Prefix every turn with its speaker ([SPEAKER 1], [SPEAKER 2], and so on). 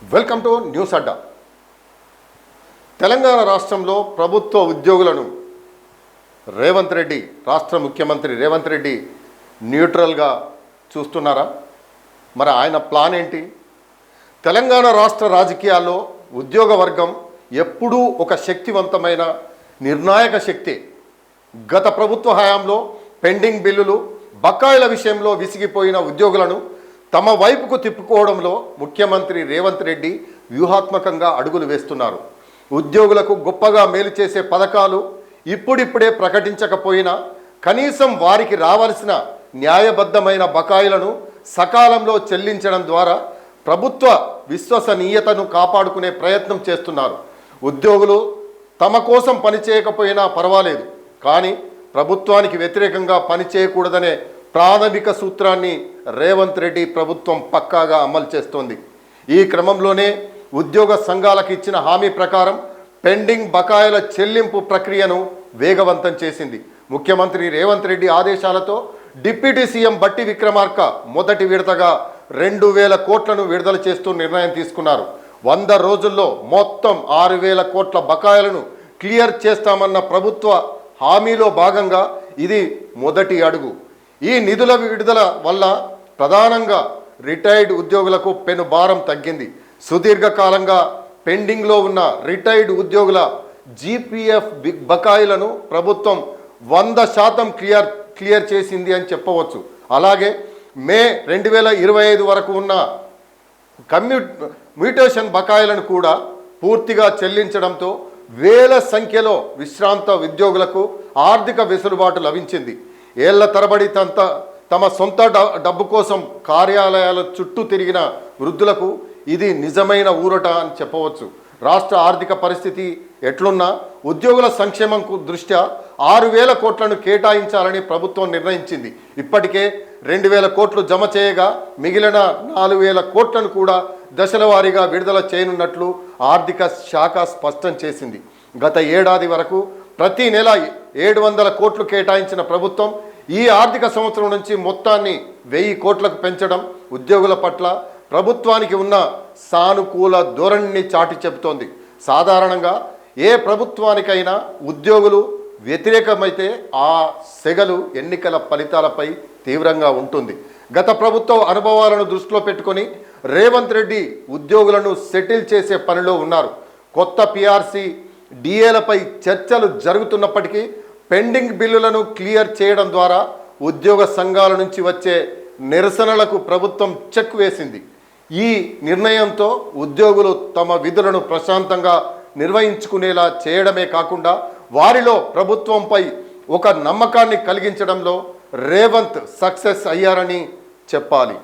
[SPEAKER 1] Welcome to news అడ్డా. తెలంగాణ రాష్ట్రంలో ప్రభుత్వ ఉద్యోగులను రేవంత్ రెడ్డి, రాష్ట్ర ముఖ్యమంత్రి రేవంత్ రెడ్డి న్యూట్రల్గా చూస్తున్నారా? మరి ఆయన ప్లాన్ ఏంటి? తెలంగాణ రాష్ట్ర రాజకీయాల్లో ఉద్యోగ వర్గం ఎప్పుడూ ఒక శక్తివంతమైన నిర్ణాయక శక్తి. గత ప్రభుత్వ హయాంలో పెండింగ్ బిల్లులు, బకాయిల విషయంలో విసిగిపోయిన ఉద్యోగులను తమ వైపుకు తిప్పుకోవడంలో ముఖ్యమంత్రి రేవంత్ రెడ్డి వ్యూహాత్మకంగా అడుగులు వేస్తున్నారు. ఉద్యోగులకు గొప్పగా మేలు చేసే పథకాలు ఇప్పుడిప్పుడే ప్రకటించకపోయినా కనీసం వారికి రావాల్సిన న్యాయబద్ధమైన బకాయిలను సకాలంలో చెల్లించడం ద్వారా ప్రభుత్వ విశ్వసనీయతను కాపాడుకునే ప్రయత్నం చేస్తున్నారు. ఉద్యోగులు తమ కోసం పనిచేయకపోయినా పర్వాలేదు, కానీ ప్రభుత్వానికి వ్యతిరేకంగా పనిచేయకూడదనే ప్రాథమిక సూత్రాన్ని రేవంత్ రెడ్డి ప్రభుత్వం పక్కాగా అమలు చేస్తోంది. ఈ క్రమంలోనే ఉద్యోగ సంఘాలకు ఇచ్చిన హామీ ప్రకారం పెండింగ్ బకాయిల చెల్లింపు ప్రక్రియను వేగవంతం చేసింది. ముఖ్యమంత్రి రేవంత్ రెడ్డి ఆదేశాలతో డిప్యూటీ సీఎం బట్టి విక్రమార్క మొదటి విడతగా 2000 కోట్లను విడుదల చేస్తూ నిర్ణయం తీసుకున్నారు. 100 రోజుల్లో మొత్తం 6000 కోట్ల బకాయిలను క్లియర్ చేస్తామన్న ప్రభుత్వ హామీలో భాగంగా ఇది మొదటి అడుగు. ఈ నిధుల విడుదల వల్ల ప్రధానంగా రిటైర్డ్ ఉద్యోగులకు పెను భారం తగ్గింది. సుదీర్ఘకాలంగా పెండింగ్లో ఉన్న రిటైర్డ్ ఉద్యోగుల జీపీఎఫ్ బకాయిలను ప్రభుత్వం 100% క్లియర్ చేసింది అని చెప్పవచ్చు. అలాగే మే 2025 వరకు ఉన్న మ్యూటేషన్ బకాయిలను కూడా పూర్తిగా చెల్లించడంతో వేల సంఖ్యలో విశ్రాంత ఉద్యోగులకు ఆర్థిక వెసులుబాటు లభించింది. ఏళ్ల తరబడి తమ సొంత డబ్బు కోసం కార్యాలయాల చుట్టూ తిరిగిన వృద్ధులకు ఇది నిజమైన ఊరట అని చెప్పవచ్చు. రాష్ట్ర ఆర్థిక పరిస్థితి ఎట్లున్నా ఉద్యోగుల సంక్షేమం దృష్ట్యా 6000 కోట్లను కేటాయించాలని ప్రభుత్వం నిర్ణయించింది. ఇప్పటికే 2000 కోట్లు జమ చేయగా మిగిలిన 4000 కోట్లను కూడా దశల వారీగా విడుదల చేయనున్నట్లు ఆర్థిక శాఖ స్పష్టం చేసింది. గత ఏడాది వరకు ప్రతి నెల 700 కోట్లు కేటాయించిన ప్రభుత్వం ఈ ఆర్థిక సంవత్సరం నుంచి మొత్తాన్ని 1000 కోట్లకు పెంచడం ఉద్యోగుల పట్ల ప్రభుత్వానికి ఉన్న సానుకూల ధోరణిని చాటి చెబుతోంది. సాధారణంగా ఏ ప్రభుత్వానికైనా ఉద్యోగులు వ్యతిరేకమైతే ఆ సెగలు ఎన్నికల ఫలితాలపై తీవ్రంగా ఉంటుంది. గత ప్రభుత్వ అనుభవాలను దృష్టిలో పెట్టుకొని రేవంత్ రెడ్డి ఉద్యోగులను సెటిల్ చేసే పనిలో ఉన్నారు. కొత్త పిఆర్సీ డిఏలపై చర్చలు జరుగుతున్నప్పటికీ పెండింగ్ బిల్లులను క్లియర్ చేయడం ద్వారా ఉద్యోగ సంఘాల నుంచి వచ్చే నిరసనలకు ప్రభుత్వం చెక్ వేసింది. ఈ నిర్ణయంతో ఉద్యోగులు తమ విధులను ప్రశాంతంగా నిర్వహించుకునేలా చేయడమే కాకుండా వారిలో ప్రభుత్వంపై ఒక నమ్మకాన్ని కలిగించడంలో రేవంత్ సక్సెస్ అయ్యారని చెప్పాలి.